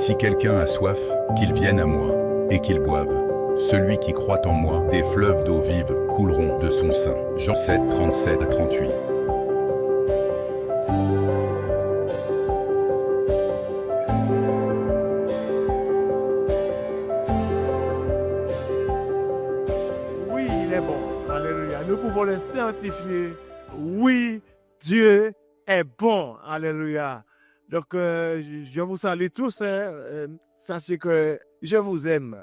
Si quelqu'un a soif, qu'il vienne à moi, et qu'il boive. Celui qui croit en moi, des fleuves d'eau vive couleront de son sein. Jean 7, 37 à 38. Oui, il est bon. Alléluia. Nous pouvons le certifier. Oui, Dieu est bon. Alléluia. Donc, je vous salue tous. Sachez que je vous aime.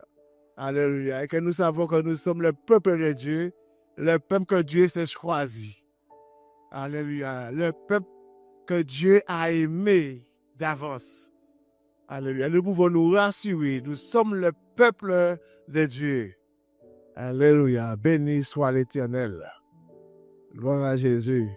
Alléluia. Et que nous savons que nous sommes le peuple de Dieu, le peuple que Dieu s'est choisi. Alléluia. Le peuple que Dieu a aimé d'avance. Alléluia. Nous pouvons nous rassurer. Nous sommes le peuple de Dieu. Alléluia. Béni soit l'Éternel. Gloire à Jésus.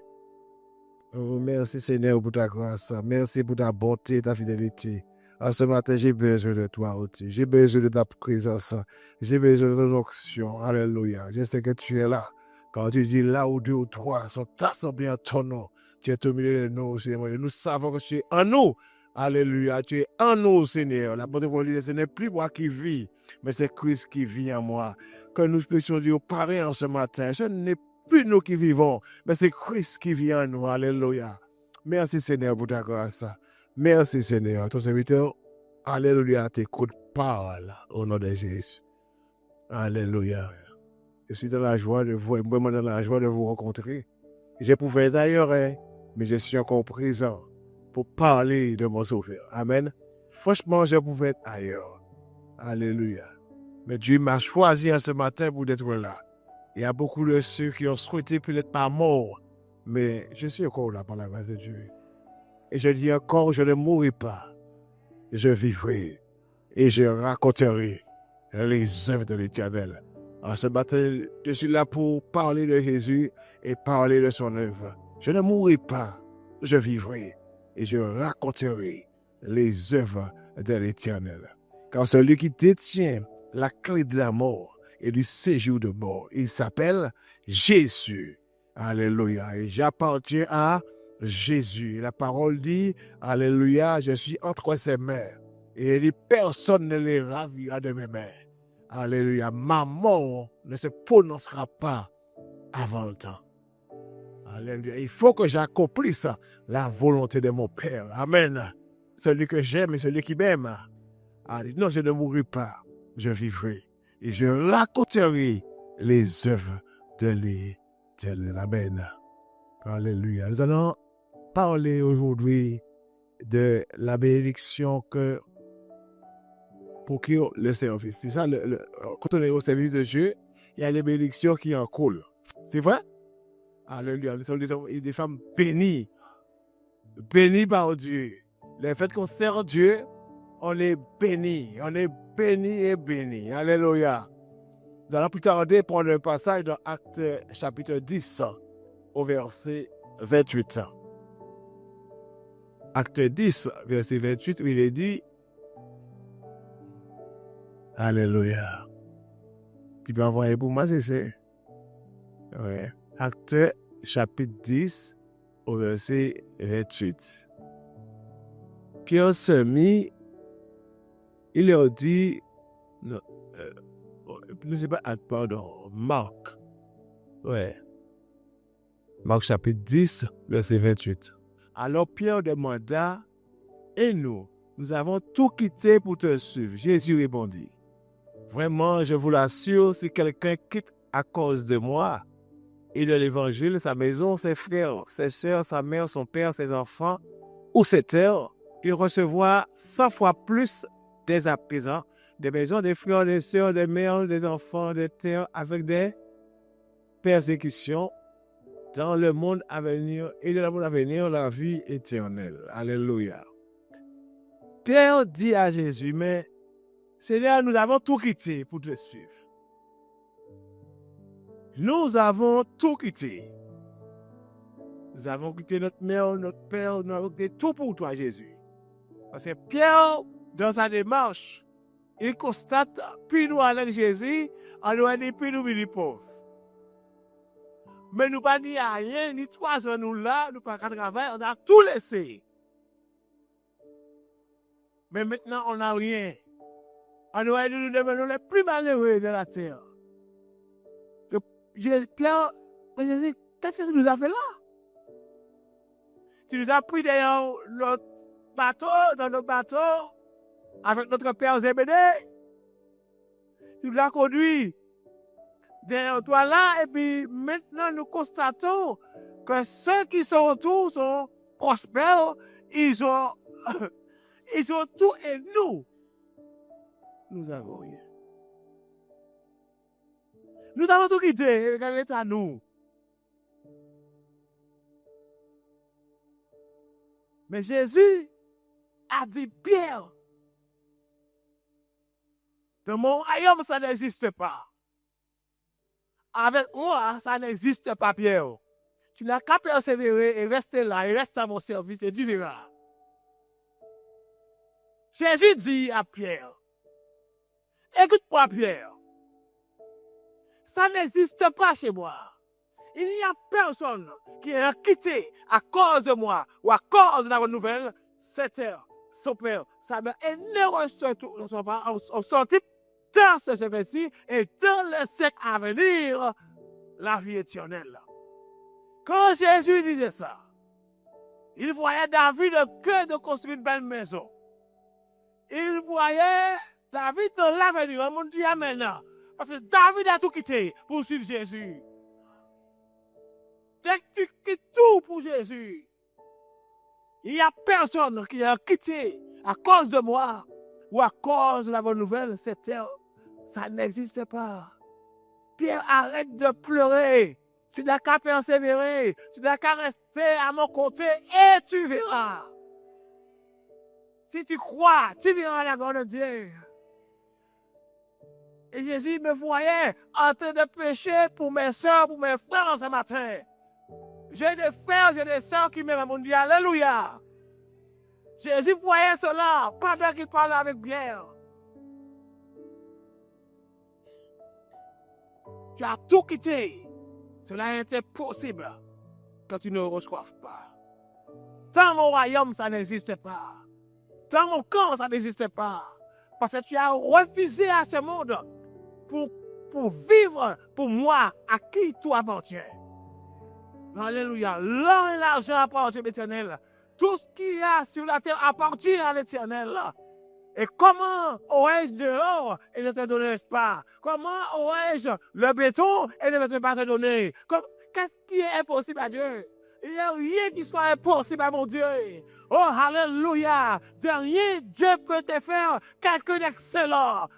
Oh, merci Seigneur pour ta grâce. Merci pour ta bonté, ta fidélité. En ce matin, j'ai besoin de toi aussi. J'ai besoin de ta présence. J'ai besoin de ton onction. Alléluia. Je sais que tu es là. Quand tu dis là où deux ou trois sont assemblés en ton nom, tu es au milieu de nous, Seigneur. Nous savons que tu es en nous. Alléluia. Tu es en nous, Seigneur. La bonne volonté, ce n'est plus moi qui vis, mais c'est Christ qui vit en moi. Que nous puissions dire pareil en ce matin. Ce n'est plus nous qui vivons, mais c'est Christ qui vit en nous. Alléluia. Merci, Seigneur, pour ta grâce. Merci Seigneur. Ton serviteur, alléluia, t'écoute parole au nom de Jésus. Alléluia. Je suis dans la joie de vous, vraiment dans la joie de vous rencontrer. Je pouvais être ailleurs, mais je suis encore présent pour parler de mon sauveur. Amen. Franchement, je pouvais être ailleurs. Alléluia. Mais Dieu m'a choisi ce matin pour être là. Il y a beaucoup de ceux qui ont souhaité peut-être pas mort, mais je suis encore là par la grâce de Dieu. Et je dis encore, je ne mourrai pas. Je vivrai et je raconterai les œuvres de l'Éternel. En ce matin, je suis là pour parler de Jésus et parler de son œuvre. Je ne mourrai pas, je vivrai et je raconterai les œuvres de l'Éternel. Car celui qui détient la clé de la mort et du séjour de mort, il s'appelle Jésus. Alléluia. Et j'appartiens à Jésus. La parole dit, alléluia, je suis entre ses mains. Et il dit, personne ne les ravira de mes mains. Alléluia, ma mort ne se prononcera pas avant le temps. Alléluia, il faut que j'accomplisse la volonté de mon Père. Amen. Celui que j'aime et celui qui m'aime. Alléluia, non, je ne mourrai pas, je vivrai. Et je raconterai les œuvres de l'Éternel. Amen. Alléluia. Nous allons parler aujourd'hui de la bénédiction que procure le service. C'est ça, quand on est au service de Dieu, il y a les bénédictions qui en coulent. C'est vrai? Alléluia. Nous sommes des femmes bénies. Bénies par Dieu. Le fait qu'on sert Dieu, on est bénis. On est bénis et bénis. Alléluia. Nous allons plus tarder prendre un passage dans Actes chapitre 10 au verset 28. Acte 10, verset 28, où il est dit, alléluia. Tu peux envoyer pour moi, c'est ça? Oui. Acte chapitre 10, au verset 28. Pierre se mit, il leur dit, non, ne sais pas, pardon, Marc. Ouais. Marc chapitre 10, verset 28. Alors Pierre demanda, et nous avons tout quitté pour te suivre. Jésus répondit, vraiment, je vous l'assure, si quelqu'un quitte à cause de moi et de l'évangile, sa maison, ses frères, ses sœurs, sa mère, son père, ses enfants ou ses terres, il recevra 100 fois plus dès à présent des maisons, des frères, des sœurs, des mères, des enfants, des terres, avec des persécutions dans le monde à venir et dans le monde à venir, la vie éternelle. Alléluia. Pierre dit à Jésus, mais Seigneur, nous avons tout quitté pour te suivre. Nous avons tout quitté. Nous avons quitté notre mère, notre père, nous avons quitté tout pour toi, Jésus. Parce que Pierre, dans sa démarche, il constate, puis nous allons Jésus, on nous a dit, puis nous venons pauvres. Mais nous pas dit rien, ni 3 ans nous là, nous pas qu'à travailler, on a tout laissé. Mais maintenant, on n'a rien. On aurait dû nous devenir les plus malheureux de la terre. Pierre, Jésus, qu'est-ce que tu nous as fait là? Tu nous as pris dans notre bateau, avec notre père Zébédée. Tu nous as conduit derrière toi là, et puis maintenant nous constatons que ceux qui sont autour sont prospères, ils ont tout, et nous avons rien. Nous avons tout quitté, regardez à nous. Mais Jésus a dit, Pierre, dans mon royaume, ça n'existe pas. Avec moi, ça n'existe pas, Pierre. Tu n'as qu'à persévérer et rester là, et rester à mon service, et tu verras. Jésus dit à Pierre, écoute-moi, Pierre, ça n'existe pas chez moi. Il n'y a personne qui a quitté à cause de moi ou à cause de la bonne nouvelle, cette terre, son père, sa mère, et ne sont pas sortis dans ce siècle-ci et dans le siècle à venir, la vie éternelle. Quand Jésus disait ça, il voyait David au cœur de construire une belle maison. Il voyait David dans l'avenir, on dit Amen. Parce que David a tout quitté pour suivre Jésus. Tu quittes tout pour Jésus. Il n'y a personne qui a quitté à cause de moi ou à cause de la bonne nouvelle. Cette terre, ça n'existe pas. Pierre, arrête de pleurer. Tu n'as qu'à persévérer. Tu n'as qu'à rester à mon côté et tu verras. Si tu crois, tu verras la gloire de Dieu. Et Jésus me voyait en train de pécher pour mes soeurs, pour mes frères ce matin. J'ai des frères, j'ai des soeurs qui m'aiment à mon Dieu. Alléluia. Jésus voyait cela pendant qu'il parlait avec Pierre. Tu as tout quitté. Cela était possible quand tu ne reçoives pas. Dans mon royaume, ça n'existe pas. Dans mon camp, ça n'existe pas. Parce que tu as refusé à ce monde pour vivre pour moi, à qui tout appartient. Alléluia. L'or et l'argent appartiennent à l'Éternel. Tout ce qu'il y a sur la terre appartient à l'Éternel. Et comment aurais-je de l'or et ne te donnerai-je pas? Comment aurais-je le béton et ne te pas te donner? Qu'est-ce qui est impossible à Dieu? Il n'y a rien qui soit impossible à mon Dieu. Oh, alléluia. De rien, Dieu peut te faire quelqu'un d'excellent.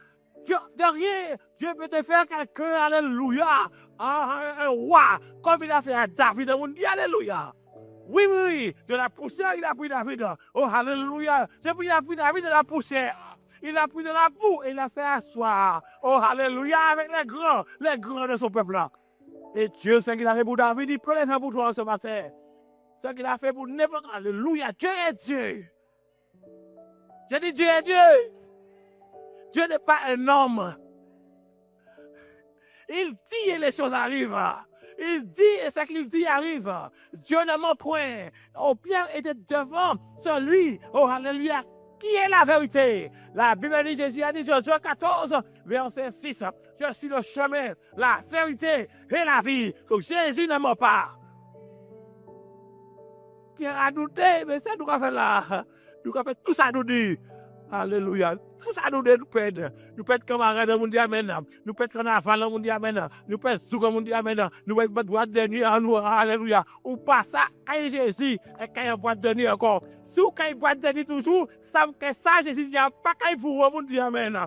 De rien, Dieu peut te faire quelqu'un, alléluia, un roi, comme il a fait à David. On dit alléluia. Oui, oui, de la poussière, il a pris David. Oh, alléluia. Depuis il a pris David de la poussière. Il a pris de la boue et il a fait asseoir. Oh, alléluia, avec les grands de son peuple. Et Dieu, ce qu'il a fait pour David, il prend les pour toi ce matin. Ce qu'il a fait pour n'importe qui. Alléluia, Dieu est Dieu. Je dis Dieu est Dieu. Dieu n'est pas un homme. Il dit et les choses arrivent. Il dit et ce qu'il dit arrive. Dieu ne ment point. Oh, Pierre était devant celui, oh alléluia, qui est la vérité. La Bible dit, Jésus a dit, Jean 14, verset 6, je suis le chemin, la vérité et la vie. Donc Jésus ne ment pas. Pierre a douté, mais c'est nous qui fait là. Nous avons fait tout ça nous dit. Alléluia. Tout ça nous dit, nous pète. Nous pète camarades, nous dit amen. Nous pète carnaval, nous dit amen. Nous pète souk, nous dit amen. Nous pète boîte de nuit en nous. Alléluia. Ou pas ça, quand Jésus, et quand il y a boîte de nuit encore. Sous quand il boîte de nuit toujours, ça que ça, Jésus dit, pas quand il vous, nous dit amen.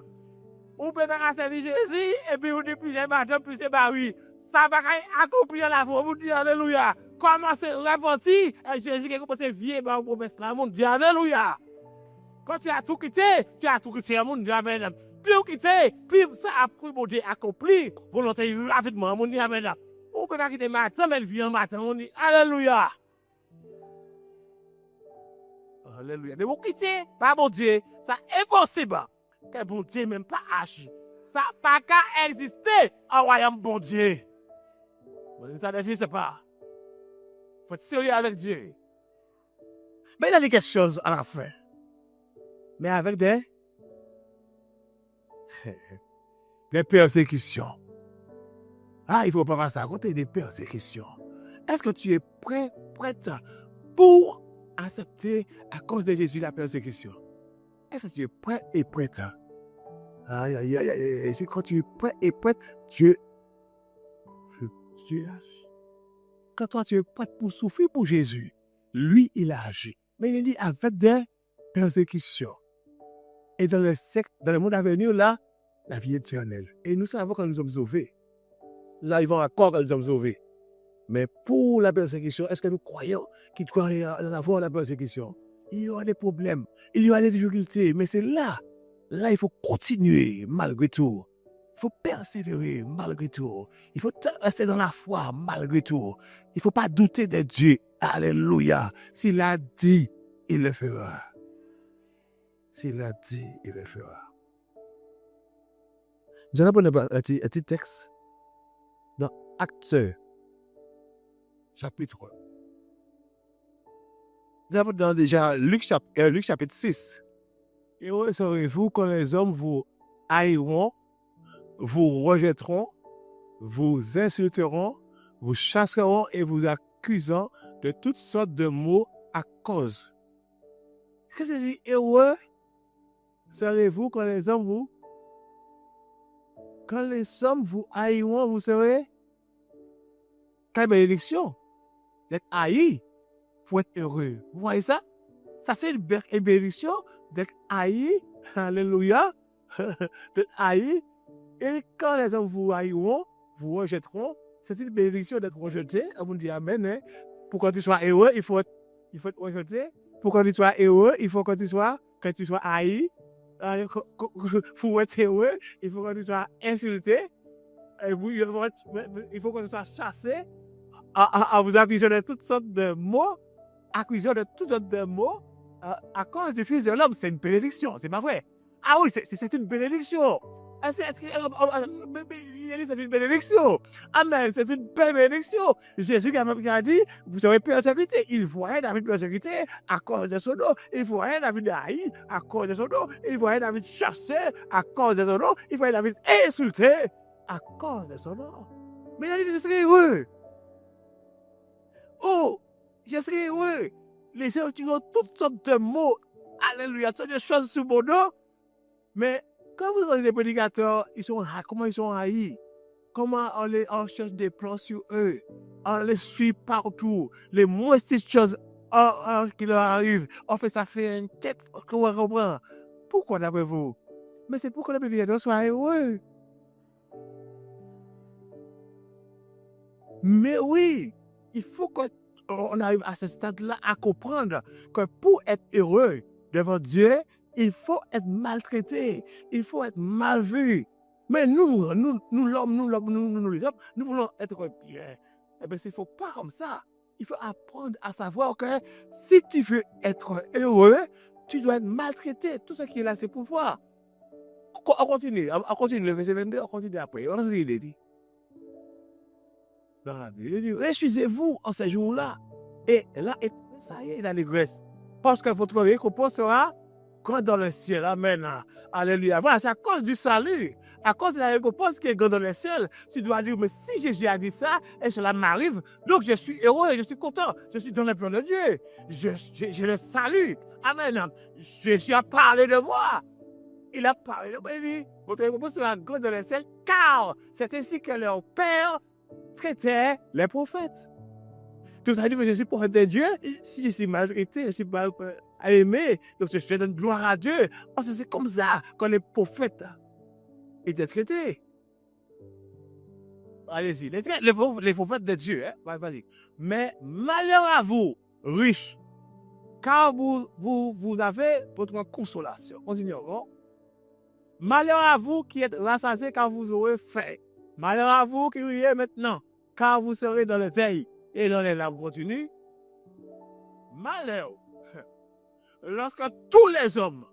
Ou peut être servir Jésus, et puis vous dites, puis c'est matin, puis c'est bah oui. Ça va accomplir la foi, vous dit alléluia. Comment c'est reparti, et Jésus qui a commencé à vivre dans promesse là, mon Dieu, alléluia. Quand tu as tout quitté, mon Dieu, amen. Plus vous quittez, plus ça a pris mon Dieu accompli, volonté rapidement, mon Dieu, amen. On ne peut pas quitter matin, mais elle vient matin, on dit, alléluia. Alléluia. Mais vous quittez, pas mon Dieu, ça est impossible. Que bon Dieu même pas agi. Ça n'a pas qu'à exister en royaume bon Dieu. Ça n'existe pas. Il faut être sérieux avec Dieu. Mais il a dit quelque chose à la fin. mais avec des persécutions. Ah, il ne faut pas passer à côté des persécutions. Est-ce que tu es prête pour accepter à cause de Jésus la persécution? Est-ce que tu es prêt et prête? Aïe, aïe, aïe, aïe. C'est quand tu es prêt et prête, quand toi tu es prêt pour souffrir pour Jésus, lui, il a agi. Mais il dit avec des persécutions. Et dans le monde à venir, là, la vie éternelle. Et nous savons quand nous sommes sauvés. Là, ils vont accord quand nous sommes sauvés. Mais pour la persécution, est-ce que nous croyons qu'il doit y avoir la persécution? Il y aura des problèmes, il y aura des difficultés, mais c'est là. Là, il faut continuer malgré tout. Il faut persévérer malgré tout. Il faut rester dans la foi malgré tout. Il ne faut pas douter de Dieu. Alléluia. S'il a dit, il le fera. S'il a dit, il le fera. Je vais prendre un petit texte dans Actes, chapitre 1. D'abord dans déjà Luc chapitre 6. Et serez-vous quand les hommes vous haïront, vous rejetteront, vous insulteront, vous chasseront et vous accusant de toutes sortes de mots à cause. Qu'est-ce que c'est dit? Heureux serez-vous quand les hommes vous haïront, vous serez? Quelle bénédiction d'être haï pour être heureux. Vous voyez ça? Ça, c'est une bénédiction d'être haï. Alléluia. D'être haï. Et quand les hommes vous haïront, vous rejetteront, c'est une bénédiction d'être rejeté. On vous dit Amen. Hein? Pour que tu sois heureux, il faut être rejeté. Pour que tu sois heureux, il faut que tu sois haï. Pour être heureux, il faut que tu sois insulté. Et il faut que tu sois chassé. À vous accuser de toutes sortes de mots. Accusé de toutes sortes de mots. À cause du Fils de l'homme, c'est une bénédiction. C'est pas vrai. Ah oui, c'est une bénédiction. C'est une bénédiction. Amen, c'est une belle bénédiction. Jésus a dit, vous serez persécutés. Il voyait David persécuté à cause de son nom. Il voyait David haï à cause de son nom. Il voyait David chassé à cause de son nom. Il voyait David insulté à cause de son nom. Mais il a dit, je serai heureux. Oh, je serai heureux. Les gens ont toutes sortes de mots. Alléluia, toutes sortes de choses sur mon nom. Mais quand vous avez des prédicateurs, comment ils sont haïs? Comment on cherche des plans sur eux? On les suit partout. Les moindres choses qui leur arrivent, on fait ça fait une tête qu'on comprend. Pourquoi d'après vous? Mais c'est pour que les prédicateurs soient heureux. Mais oui, il faut qu'on arrive à ce stade-là à comprendre que pour être heureux devant Dieu, il faut être maltraité, il faut être mal vu. Mais nous les hommes, nous voulons être bien. Eh bien, il ne faut pas comme ça. Il faut apprendre à savoir que si tu veux être heureux, tu dois être maltraité. Tout ce qui est là, c'est pour voir. On continue, le verset 22, on continue après. On se dit. Réjouissez-vous en ce jour-là. Et là, ça y est, dans l'ivresse. Parce que votre récompense sera grand dans le ciel. Amen. Alléluia. Voilà, c'est à cause du salut. À cause de la récompense qui est grande dans le ciel. Tu dois dire, mais si Jésus a dit ça, et cela m'arrive, donc je suis heureux, je suis content. Je suis dans le plan de Dieu. Je le salue. Amen. Jésus a parlé de moi. Il a parlé de moi. Votre récompense sera grande dans le ciel, car c'est ainsi que leur Père traitait les prophètes. Tout ça dit que je suis prophète de Dieu. Si je suis maltraité, je suis mal aimé, donc je donne gloire à Dieu. Parce que c'est comme ça que les prophètes étaient traités. Allez-y, les prophètes de Dieu. Hein? Vas-y. Mais malheur à vous, riches, car vous avez votre consolation. Continuons. Malheur à vous qui êtes rassasiés, car vous aurez faim. Malheur à vous qui riez maintenant, car vous serez dans le deuil et dans les larmes continues. Malheur, lorsque tous les hommes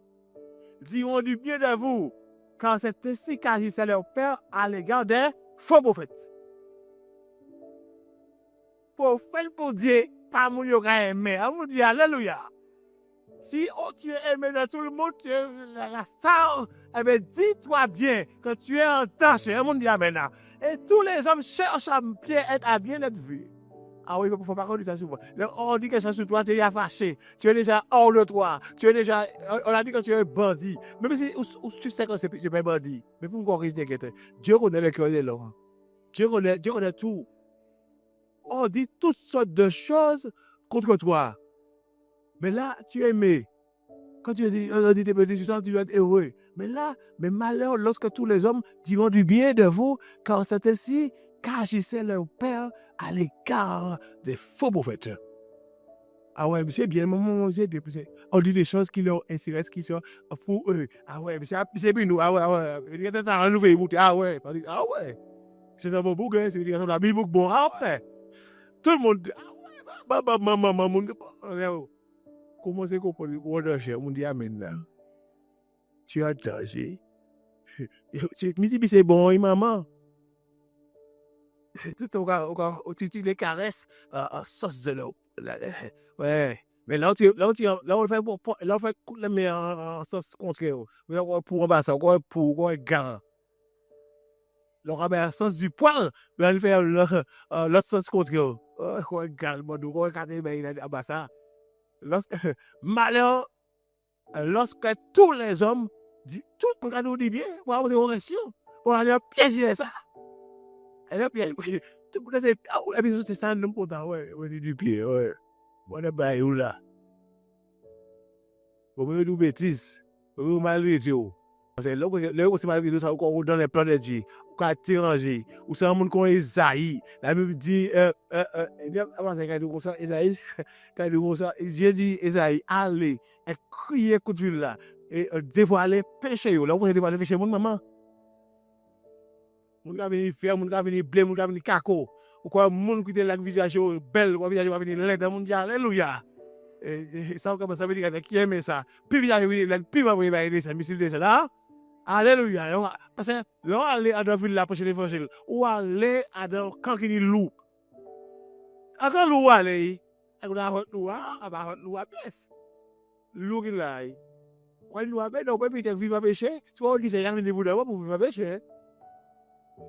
diront du bien de vous, car c'est ainsi qu'agissait leur Père à l'égard des faux prophètes. Prophète pour Dieu, pas mon yoga aimé. On vous dit Alléluia. Si tu es aimé de tout le monde, tu es la star, eh bien, dis-toi bien que tu es en tâche. Le monde dit amen. Et tous les hommes cherchent à bien être vus. Ah oui, il ne faut pas qu'on dise ça souvent. On dit que ça sur toi, tu es fâché. Tu es déjà hors de toi. On a dit que tu es un bandit. Même si tu sais que tu n'es pas un bandit. Mais pourquoi Dieu connaît le cœur de l'homme. Dieu connaît tout. On dit toutes sortes de choses contre toi. Mais là, tu es aimé. Quand tu dis des petites histoires, tu vas être heureux. Mais là, mais malheur lorsque tous les hommes diront du bien de vous, car c'est ainsi qu'agissait leur Père à l'égard des faux prophètes. Ah ouais, mais c'est bien, on dit des choses qui leur intéressent, qui sont pour eux. Ah ouais, mais c'est bien nous. Ah ouais. Ah ouais. C'est un bon bouc, c'est la Bible bon. Ah ouais. Tout le monde. Ah ouais, maman. Comment c'est qu'on peut dire on dit amen là. Tu as danger. Mais c'est bon, maman. Tu les caresses en sauce de l'eau. Ouais. Mais là, on fait couler mais en sauce contre eux. Pour un bassin, pour un gars. Là, on met en sauce du poil, mais on fait l'autre sauce contre eux. Un gars, on regarde, il a un bassin. Malheur, lorsque tous les hommes disent, tout le monde nous dit bien, pour avoir des relations, pour aller piéger ça. Et là, tout le monde dit, ah ouais, c'est ça, nous pourtant, ouais, on dit du pied, ouais. On est bien où là. On veut nous bêtises, on veut malgré tout. Parce que là, c'est malgré tout ça, on donne les plans de Dieu, on a tirangé, ou c'est un monde qu'on est Isaïe. La Bible dit, avant ça, quand Dieu dit, Isaïe, allez, et criez contre lui là, et dévoiler péché. Là, vous dévoiler péché, mon maman. Mon gars vient faire, mon gars vient blé, mon gars vient caco. Ou quoi, mon qui est là, visage belle, ou visage va venir l'aide, mon Dieu, alléluia. Et ça, ça veut dire qui aime ça. Puis visage, puis va venir aider ça, missile de ça là. Alléluia. Parce que là, aller à la ville là, prochaine évangile, ou aller à dans quand il est loup. Quand loup aller, on a hot loup, loup à pièce. Loup qui là. Quand loup à pièce, on peut peut-être vivre à péché. Soit on dit c'est rien de vous d'avoir pour vivre à péché.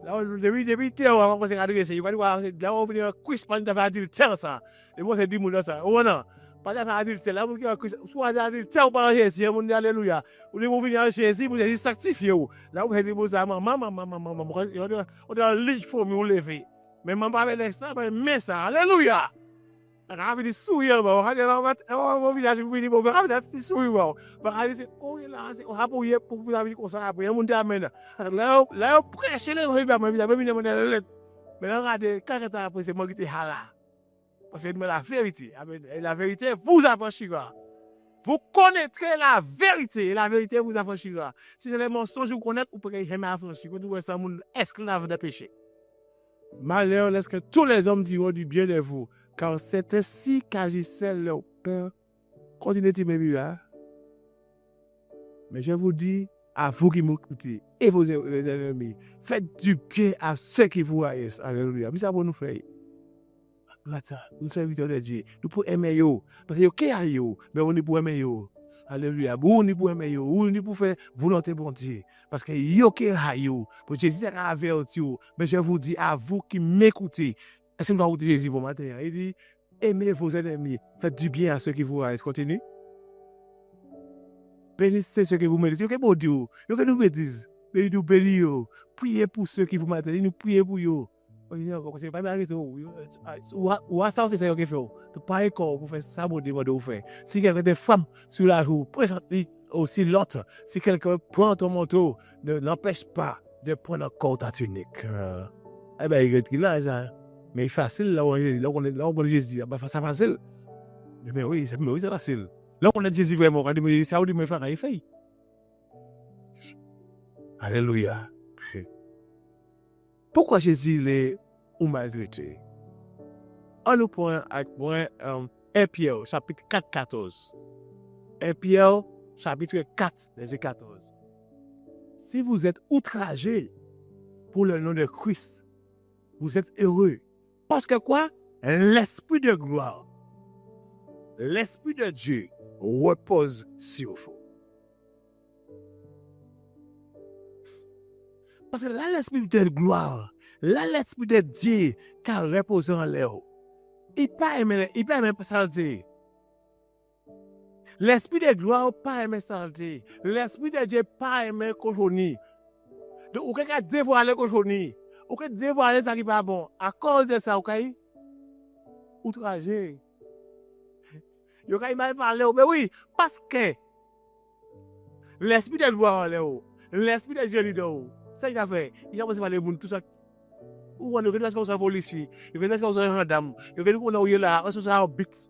Là, depuis on va commencer à adresser. Là, on va venir un quiz pour nous faire adultère ça. Et moi, c'est 10 mots ça. Oh non. Pas d'affaire adultère. Là, vous soit adultère ou pas Jésus. On dit alléluia. Vous devez venir à Jésus, vous êtes sanctifié. Là, vous avez dit, maman. On doit lit pour me lever. Mais maman, pas avec ça, mais ça. Alléluia. On a envie de sourire. On a mon visage, vous dites, on a envie de sourire. On a dit, oh là, on a pour vous avez dit qu'on s'en après. On dit amen. Là, on prêche les gens, mon visage, mais là, regardez, quand on a après, c'est moi qui t'ai là. Parce que la vérité, la vérité vous affranchira. Vous connaîtrez la vérité, et la vérité vous affranchira. Si c'est les mensonges que vous connaissez, vous ne pourrez jamais affranchir. Vous devez être un esclave de péché. Malheur, lorsque tous les hommes diront du bien de vous, car c'est ainsi qu'agissait leur Père. Continuez de m'écouter. Mais je vous dis, à vous qui m'écoutez, et vos ennemis, faites du bien à ceux qui vous haïssent. Alléluia. Mais ça va nous faire. Nous sommes serviteurs de Dieu. Nous pouvons aimer eux. Parce que qui a eux, mais on est pour aimer eux. Alléluia. On est pour aimer eux. On est pour faire volonté pour Dieu. Parce que yo qui a eux. Pour Jésus a averti. Mais je vous dis à vous qui m'écoutez. Est-ce que nous avons Jésus pour matin? Il dit, aimez vos ennemis. Faites du bien à ceux qui vous haïssent. Continue. Bénissez ceux qui vous méditent. Yo qui bon Dieu. Yo qui nous méditent. Bénissez-nous, bénissez-nous. Priez pour ceux qui vous méditent. Nous prions pour eux. Ou à ça, c'est ça qu'il faut. Tu pas école pour faire ça, de faire. Si quelqu'un des femmes sur la rue, présente aussi l'autre. Si quelqu'un prend ton manteau, ne l'empêche pas de prendre encore ta tunique. Eh bien, il est là, ça. Mais facile, là, on est Jésus. C'est facile. Mais oui, c'est facile. Là, on est Jésus vraiment. Ça, on dit, mais faire un effet. Alléluia. Pourquoi Jésus les ou maltraité? On nous prend avec 1 Pierre, chapitre 4, 14. 1 Pierre, chapitre 4, verset 14. Si vous êtes outragés pour le nom de Christ, vous êtes heureux. Parce que quoi? L'Esprit de gloire, l'Esprit de Dieu repose sur vous. Parce que là, l'esprit de gloire, là, l'esprit de Dieu qui a reposé en l'air, il ne pas aimé saleté. L'esprit de gloire pas aimé saleté. L'esprit de Dieu pas aimé cochonnerie. Donc, vous pouvez dévoiler cochonnerie. Vous pouvez dévoiler ça qui n'est pas bon. À cause de ça, vous pouvez outrager. Vous pouvez mal parler. Mais oui, parce que l'esprit de gloire en l'air, l'esprit de Dieu est ça qu'il a fait. Il a commencé à parler de tout ça. Ou on est comme ça policier, il est comme ça gendarme, il est comme ça là, on se ça bit.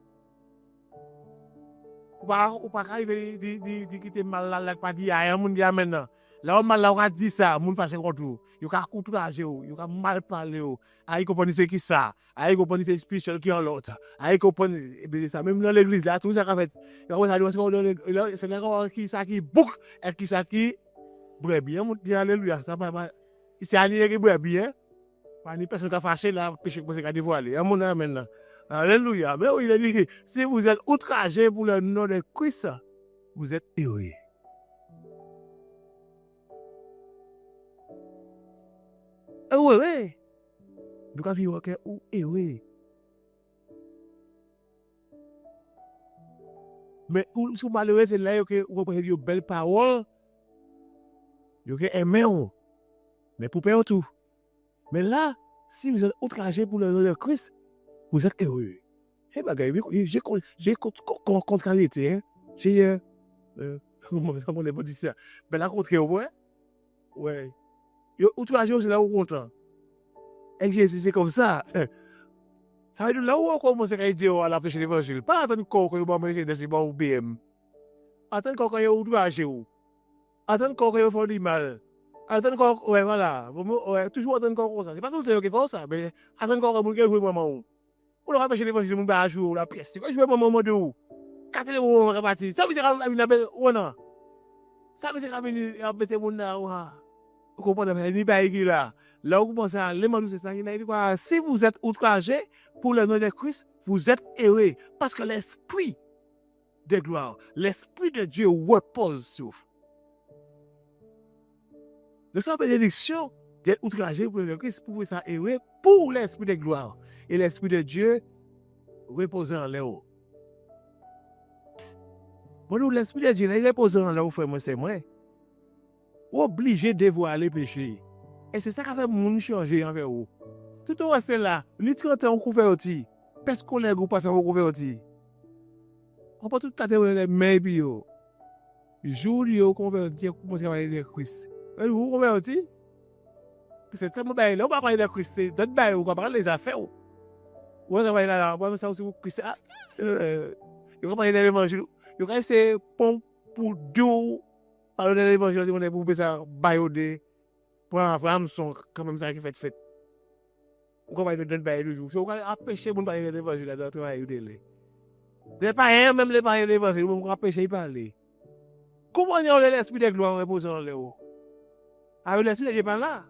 Ou pas arriver di quitter mal là pas dire rien moun dia maintenant. Là on mal là on dit ça, moun fâché contre. Il a courage, il a mal parler. Aïe comprendre c'est qui ça, aïe comprendre c'est spécial qui en l'autre. Aïe comprendre ça même dans l'église là tout ça qu'a fait. Il a ça c'est là qui ça qui bouc et qui ça qui brebis, moun dit alléluia, ça pas c'est année qui brebis hein. Pas ni personne qui a fâché là, péché pour se dévoiler. À mon âme maintenant. Alléluia. Mais il a dit que si vous êtes outragé pour le nom de Christ, vous êtes heureux. Heureux. Nous avons vivre que ou heureux. Mais si vous malheureux, c'est là que vous avez une belle parole. Vous avez aimé. Mais pour perdre tout. Mais là, si vous êtes outragé pour le nom de Christ, vous êtes heureux. Eh bien, j'ai contrariété. J'ai. Comment on est dit ça? Mais la contrariété, ouais. Ouais. Outragé, c'est là où on est content. Et Jésus, c'est comme ça. Ça veut dire là où on commence à dire à la pêche de l'évangile. Pas attendre qu'on va manger des bons ou BM. Attendre qu'on va outragé. Attendre qu'on va faire du mal. Attends encore, ouais, voilà. Ouais, toujours attendre encore comme ça. C'est pas tout le temps qui fait ça, mais attendre encore pour que jouer maman. On aura fait l'évangile, mon gars, jouer la pièce. Quand je joue maman de où? Quand elle est où, on va repartir. Ça, c'est comme une belle, ou non? Ça, c'est comme une bête, mon gars, vous comprenez, il n'y a pas de là. Là où vous pensez à l'éman, c'est ça, il dit quoi? Si vous êtes outragé pour le nom de Christ, vous êtes heureux. Parce que l'esprit de gloire, l'esprit de Dieu repose sur vous. Donc, c'est une bénédiction d'être outragé pour le Christ, pour ça heureux, pour l'esprit de gloire. Et l'esprit de Dieu repose en l'air. Bon, l'esprit de Dieu repose en l'air, frère, moi, c'est moi. Obligé de dévoiler le péché. Et c'est ça qui a fait mon changer envers vous. Tout au reste là, les 30 ans convertis, parce qu'on est pas ça converti. On peut tout catégorie maybe yo. Jour yo converti, commencer à parler de Christ. Vous converti? C'est tellement bien, là on va parler de Christ, c'est d'autres bails, on va parler des affaires. On va parler là, on va ça aussi Christ. On va parler de l'évangile. On va essayer pour deux parler de l'évangile, on est pour ça bailler pour un Ramson quand même ça qui fait. On va parler de d'autres bails le jour. On va empêcher pour parler de l'évangile là dans travail de les païens même les païens de l'évangile, on va empêcher de parler. Comment on a l'esprit de gloire reposant en l'air? Avec l'esprit de Dieu pas là.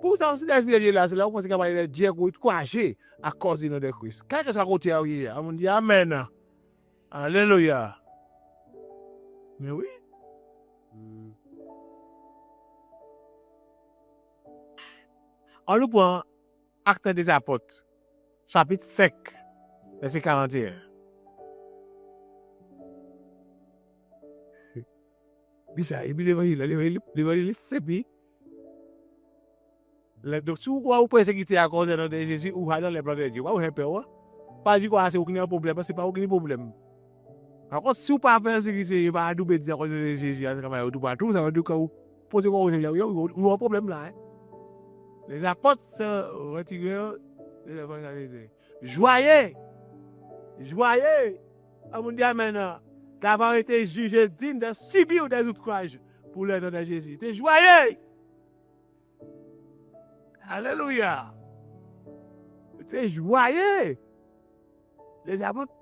Pour ça aussi l'esprit de Dieu là, c'est là où on pense qu'il va parler de Dieu courageux à cause du nom de Christ. Qu'est-ce que ça côté arrière? On dit amen. Alléluia. Mais oui. On nous prend Actes des Apôtres, chapitre 5, verset 41. Bizarre, et puis l'évangile, c'est bien. Donc, si vous avez persécuté à cause de nom de Jésus, ou dans les plans de Dieu, vous avez peur. Pas du quoi, c'est aucun problème, c'est pas aucun problème. Par contre, si vous n'avez pas persécuté, vous n'avez pas dit à cause de Jésus, ça va dire que vous posez quoi, vous avez un problème là. Les apôtres se retirent de l'évangile. Joyeux, à mon Dieu maintenant, d'avoir été jugé digne de subir des outrages pour le nom de Jésus. T'es joyeux. Alléluia. T'es joyeux. Les apôtres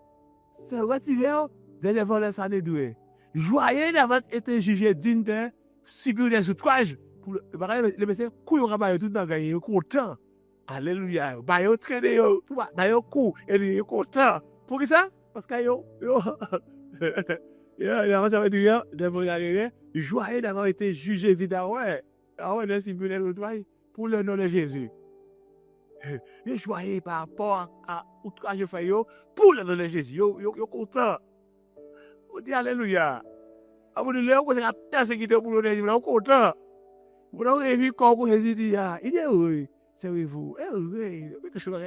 se retirent de l'évangile de Dieu. Joyeux d'avoir été jugé digne de subir des outrages. Le message, couille au rabat, tout dans gagné, content. Alléluia. Bah, yo traîné, yo, bah, yo coup, et il est content. Pour qui ça? Parce que yo, il a ça veut dire, joyeux d'avoir été jugé évidemment, ouais. Ah ouais, là, si vous voulez le droit, pour le nom de Jésus. Yo joyeux par rapport à outrage fait yo, pour le nom de Jésus. Yo content. On dit Alléluia. Ah, vous dites, là, vous avez persécuté pour le nom de Jésus, vous content. Vous avez vu quand Jésus dit, il est heureux. Savez-vous,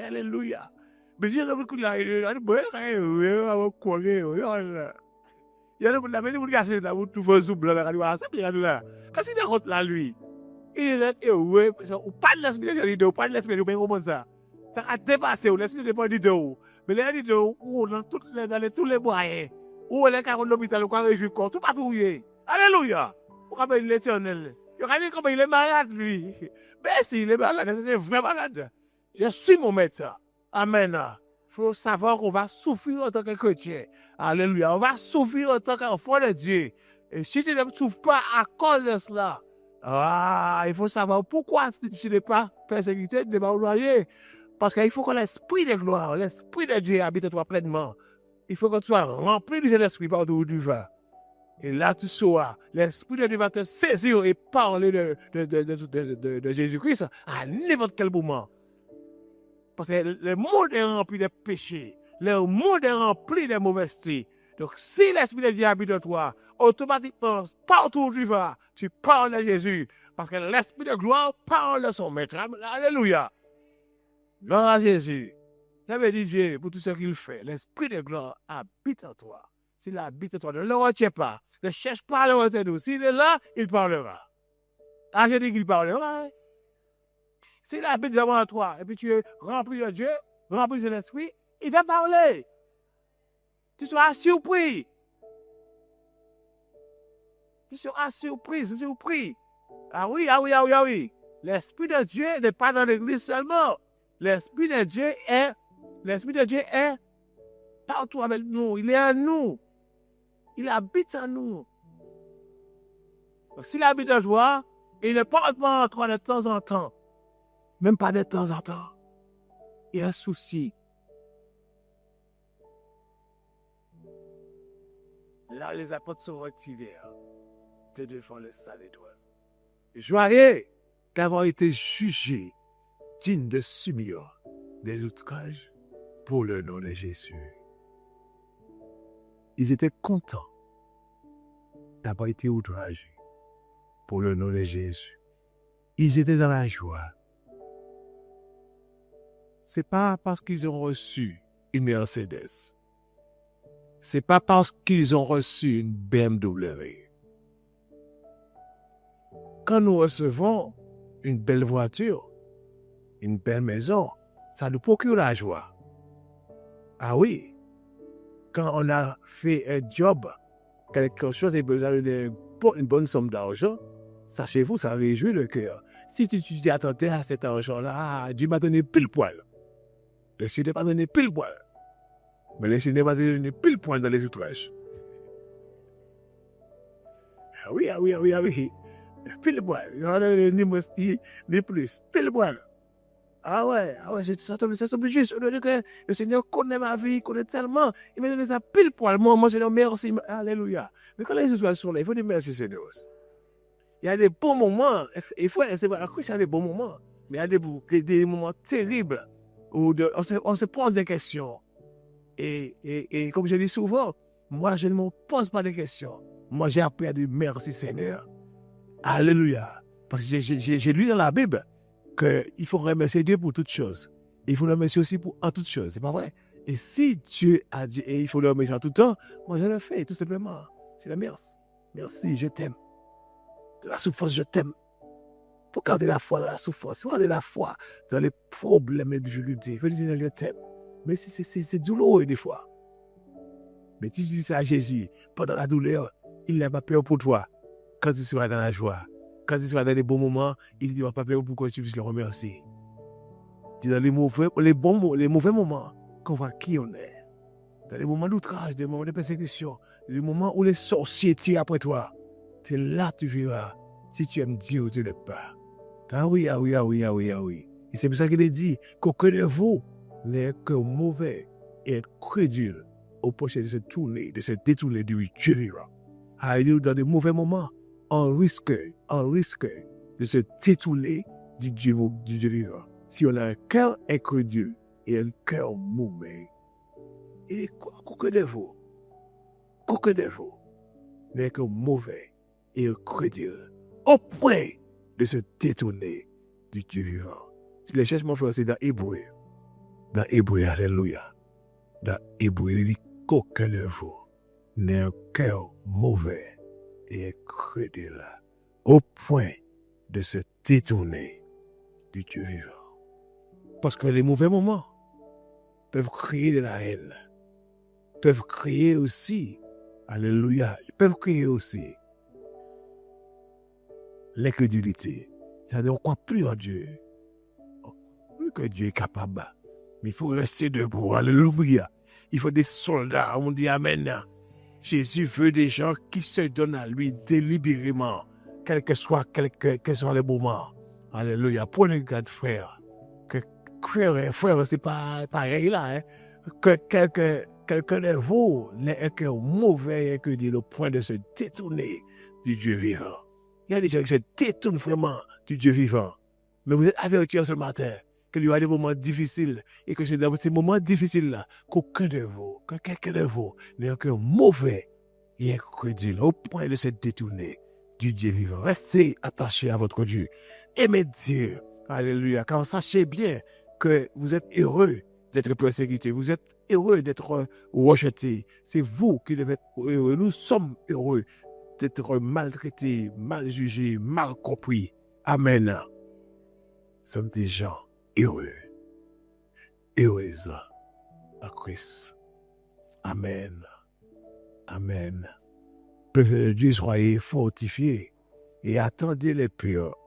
Alléluia. Mais Dieu a beaucoup de la il y a des gens qui ont tout fait sous blanc, c'est bien là. Quand il est contre la lui, il est là, ou pas de l'esprit de Dieu, pas de l'esprit de Dieu, comment ça? Ça a dépassé, l'esprit de Dieu de où? Mais les dit de où, dans tous les moyens, où les carreaux de l'hôpital, où les juifs, tout patrouillé. Alléluia. Où est l'éternel? Il y a dit comment il est malade, lui. Mais si, il est malade, c'est vrai malade. Je suis mon médecin. Amen. Il faut savoir qu'on va souffrir en tant que chrétien. Alléluia. On va souffrir en tant qu'enfant de Dieu. Et si tu ne souffres pas à cause de cela, il faut savoir pourquoi tu n'es pas persécuté, tu n'es pas oublié. Parce qu'il faut que l'esprit de gloire, l'esprit de Dieu habite en toi pleinement. Il faut que tu sois rempli de cet esprit partout où tu vas. Et là, tu sauras, l'Esprit de Dieu va te saisir et parler de Jésus-Christ à n'importe quel moment. Parce que le monde est rempli de péchés. Le monde est rempli de mauvaiseté. Donc, si l'Esprit de Dieu habite en toi, automatiquement, partout où tu vas, tu parles de Jésus. Parce que l'Esprit de gloire parle de son maître. Alléluia. Gloire à Jésus. J'avais dit Dieu pour tout ce qu'il fait. L'Esprit de gloire habite en toi. S'il habite en toi, ne le retiens pas. Ne cherche pas à le retenir. S'il est là, il parlera. Ah, je dis qu'il parlera. S'il habite devant toi, et puis tu es rempli de Dieu, rempli de l'Esprit, il va parler. Tu seras surpris. Tu seras surpris. Ah oui. L'Esprit de Dieu n'est pas dans l'église seulement. L'Esprit de Dieu est partout avec nous. Il est en nous. Il habite en nous. Donc, s'il habite en toi, il ne parle pas en toi de temps en temps. Même pas de temps en temps. Il y a un souci. Là, les apôtres sont retirés. Te devant le salut de toi. Joyeux d'avoir été jugé digne de subir des outrages pour le nom de Jésus. Ils étaient contents d'avoir été outragés pour le nom de Jésus. Ils étaient dans la joie. C'est pas parce qu'ils ont reçu une Mercedes. C'est pas parce qu'ils ont reçu une BMW. Quand nous recevons une belle voiture, une belle maison, ça nous procure la joie. Ah oui, quand on a fait un job, quelque chose et besoin d'une bonne somme d'argent, sachez-vous, ça réjouit le cœur. Si tu attendais à cet argent-là, Dieu m'a donné pile poil. Le Seigneur n'a pas donné pile poil. Mais le Seigneur m'a donné pile poil dans les outrages. Ah oui. Pile poil. Il n'a pas donné ni moins ni plus. Pile poil. Ah ouais, c'est obligé. Le Seigneur connaît ma vie, il connaît tellement. Il m'a donné ça pile poil. Moi, Seigneur, merci. Alléluia. Mais quand les outrages sont là, il faut dire merci, Seigneur. Il y a des bons moments. Il faut, c'est vrai, il y a des bons moments. Mais il y a des moments terribles où on se pose des questions. Et comme je dis souvent, moi, je ne me pose pas de questions. Moi, j'ai appris à dire merci, Seigneur. Alléluia. Parce que j'ai lu dans la Bible qu'il faut remercier Dieu pour toutes choses. Il faut le remercier aussi en toutes choses. C'est pas vrai? Et si Dieu a dit, et il faut le remercier en tout temps, moi, je le fais, tout simplement. C'est la merci. Merci, je t'aime. De la souffrance, je t'aime. Il faut garder la foi dans la souffrance. Il faut garder la foi dans les problèmes et difficultés. Il faut dire, je t'aime. Mais c'est douloureux des fois. Mais tu dis ça à Jésus, pendant la douleur, il n'a pas peur pour toi. Quand tu seras dans la joie, quand tu seras dans les bons moments, il n'a pas peur pour que tu puisses le remercier. Dans les mauvais moments, qu'on voit qui on est. Dans les moments d'outrage, des moments de persécution, les moments où les sorciers tirent après toi. C'est là que tu verras si tu aimes Dieu ou tu ne l'aimes pas. Ah oui. Et c'est pour ça qu'il est dit qu'aucun de vous n'est que mauvais et crédule au prochain de se tourner, de se détourner du Dieu vivant. Dans des mauvais moments, on risque de se détourner du Dieu vivant. Si on a un cœur incrédule et un cœur mauvais, et qu'aucun de vous n'est que mauvais et incrédule au point de se détourner du Dieu vivant. Si les cherches, mon frère, c'est dans Hébreu. Dans Hébreu, alléluia. Dans Hébreu, il dit qu'aucun de vous n'est un cœur mauvais et incrédule au point de se détourner du Dieu vivant. Parce que les mauvais moments peuvent créer de la haine, peuvent créer aussi, alléluia, ils peuvent créer aussi l'incrédulité. C'est-à-dire, on ne croit plus en Dieu. Plus que Dieu est capable. Mais il faut rester debout, alléluia. Il faut des soldats, on dit amen. Jésus veut des gens qui se donnent à lui délibérément, quels que soient les moments. Alléluia. Prenez garde, frère. Frère, c'est pas pareil là. Hein? Que quelqu'un de vous n'est que mauvais et que dit le point de se détourner du Dieu vivant. Il y a des gens qui se détournent vraiment du Dieu vivant. Mais vous êtes avertis ce matin qu'il y aura des moments difficiles et que c'est dans ces moments difficiles-là qu'aucun de vous, que quelqu'un de vous n'est que mauvais et incrédule au point de se détourner du Dieu vivant. Restez attachés à votre Dieu. Aimez Dieu. Alléluia. Car sachez bien que vous êtes heureux d'être persécuté. Vous êtes heureux d'être rejeté. C'est vous qui devez être heureux. Nous sommes heureux d'être maltraités, mal jugés, mal compris. Amen. Nous sommes des gens heureux. Heureuses à Christ. Amen. Amen. Peuple de Dieu, soyez fortifiés et attendez les purs.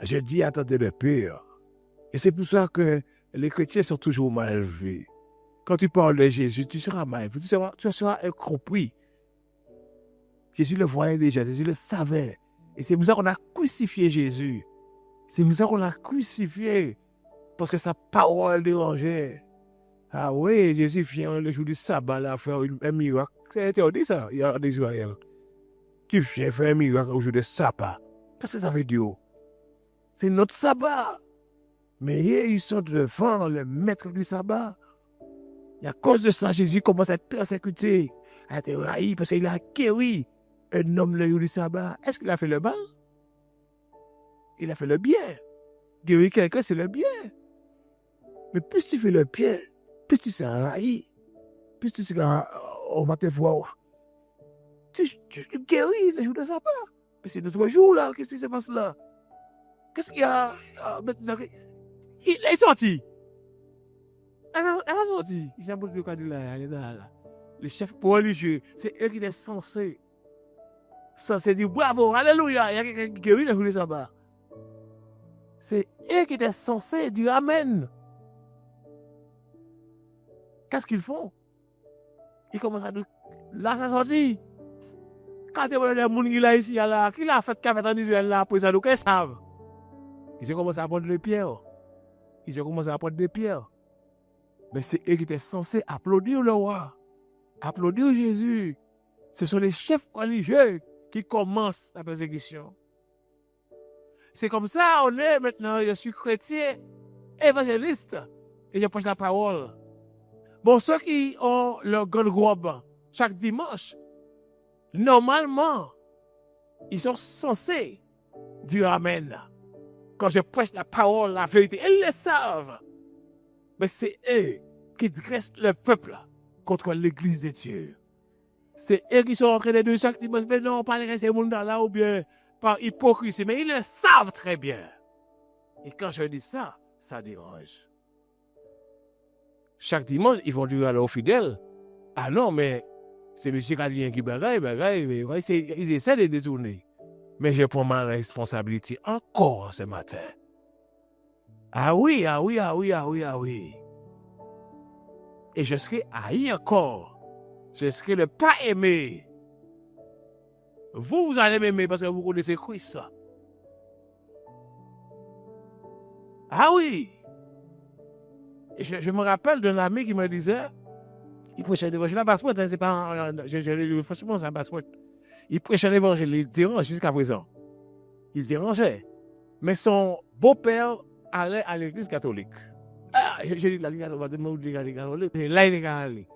Je dis attendez les purs. Et c'est pour ça que les chrétiens sont toujours mal vus. Quand tu parles de Jésus, tu seras mal vu, tu seras incompris. Jésus le voyait déjà, Jésus le savait. Et c'est pour ça qu'on a crucifié Jésus. C'est pour ça qu'on l'a crucifié. Parce que sa parole dérangeait. Ah oui, Jésus vient le jour du sabbat là faire un miracle. C'est interdit ça, il y a en Israël. Qui vient faire un miracle au jour du sabbat. Qu'est-ce que ça veut dire? C'est notre sabbat. Mais ils sont devant le maître du sabbat. Et à cause de ça, Jésus commence à être persécuté, à être raillé parce qu'il a guéri un homme le jour du sabbat. Est-ce qu'il a fait le mal? Il a fait le bien. Guérir quelqu'un, c'est le bien. Mais plus tu fais le bien, plus tu seras raillé, plus tu seras, on va te voir. Tu guéris le jour du sabbat. Mais c'est notre jour là, qu'est-ce qui se passe là? Qu'est-ce qu'il y a maintenant? Il est sorti. Elle est sorti. Il s'est posé le cadre là. Le chef religieux, c'est eux qui sont censés dire bravo, alléluia. Il y a quelqu'un qui guérit le jour du sabbat. C'est eux qui étaient censés dire amen. Qu'est-ce qu'ils font? Ils commencent à dire, là, c'est sorti. Quand il y a des gens qui sont ici, là, qui l'a fait en Israël, là, après ça, nous, qu'est-ce qu'ils savent? Ils ont commencé à prendre des pierres. Mais c'est eux qui étaient censés applaudir le roi, applaudir Jésus. Ce sont les chefs religieux qui commencent la persécution. C'est comme ça, on est maintenant, je suis chrétien, évangéliste, et je prêche la parole. Bon, ceux qui ont leur grande robe chaque dimanche, normalement, ils sont censés dire amen. Quand je prêche la parole, la vérité, ils le savent. Mais c'est eux qui dressent le peuple contre l'église de Dieu. C'est eux qui sont en train de dire chaque dimanche, mais non, pas les ces monde là ou bien par hypocrisie, mais ils le savent très bien. Et quand je dis ça, ça dérange. Chaque dimanche, ils vont dire à leurs fidèles, ah non, mais c'est M. Cadien qui bagaille, ils essaient de détourner. Mais je prends ma responsabilité encore ce matin. Ah oui. Et je serai haï encore. Je serai le pas aimé. Vous allez m'aimer parce que vous connaissez Christ. Ah oui! Et je me rappelle d'un ami qui me disait, il prêchait l'évangile, la passeport, c'est pas, franchement, c'est un passeport. Il prêchait l'évangile, il dérange jusqu'à présent. Il dérangeait. Mais son beau-père allait à l'église catholique. Ah, j'ai dit, l'église catholique, et là, il est allé.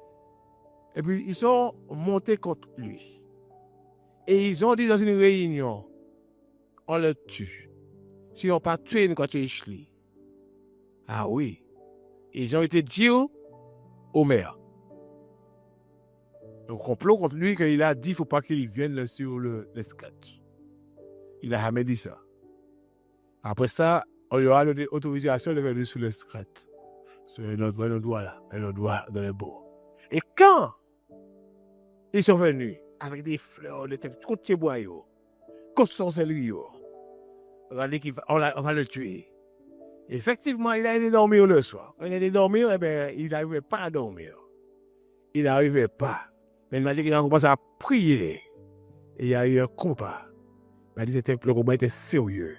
Et puis, ils sont montés contre lui. Et ils ont dit dans une réunion, on le tue. Si on n'a pas tué, nous, quand il est. Ah oui. Ils ont été dit au maire. Le complot contre lui, qu'il a dit, il ne faut pas qu'il vienne sur le sketch. Il n'a jamais dit ça. Après ça, on lui aura donné autorisation de venir sur le sketch. Sur notre doigt là, et le doigt dans le beau. Et quand ils sont venus avec des fleurs, des têtes, contre les boyaux, contre son celui, on va le tuer. Effectivement, il a été dormir le soir. Quand il a été dormir, eh bien, il n'arrivait pas à dormir. Il n'arrivait pas. Mais il m'a dit qu'il a commencé à prier. Et il y a eu un combat. Il m'a dit que le combat était sérieux.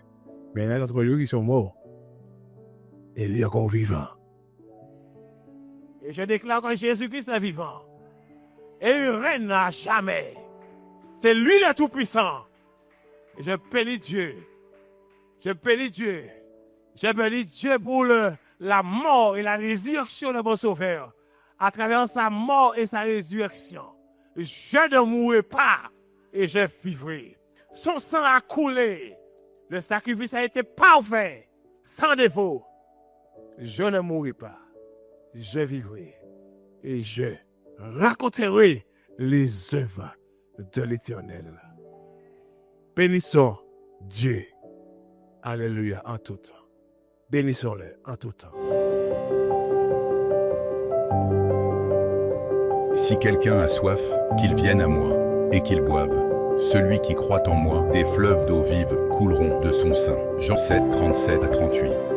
Mais il y en a d'entre eux qui sont morts. Et il est encore vivant. Et je déclare que Jésus-Christ est vivant. Et il règne à jamais. C'est lui le Tout-Puissant. Et je bénis Dieu. Je bénis Dieu. Je bénis Dieu pour la mort et la résurrection de mon Sauveur. À travers sa mort et sa résurrection, je ne mourrai pas et je vivrai. Son sang a coulé. Le sacrifice a été parfait, sans défaut. Je ne mourrai pas. Je vivrai. Et je raconterai les œuvres de l'Éternel. Bénissons Dieu. Alléluia, en tout temps. Bénissons-le en tout temps. Si quelqu'un a soif, qu'il vienne à moi, et qu'il boive. Celui qui croit en moi, des fleuves d'eau vive couleront de son sein. Jean 7, 37 à 38.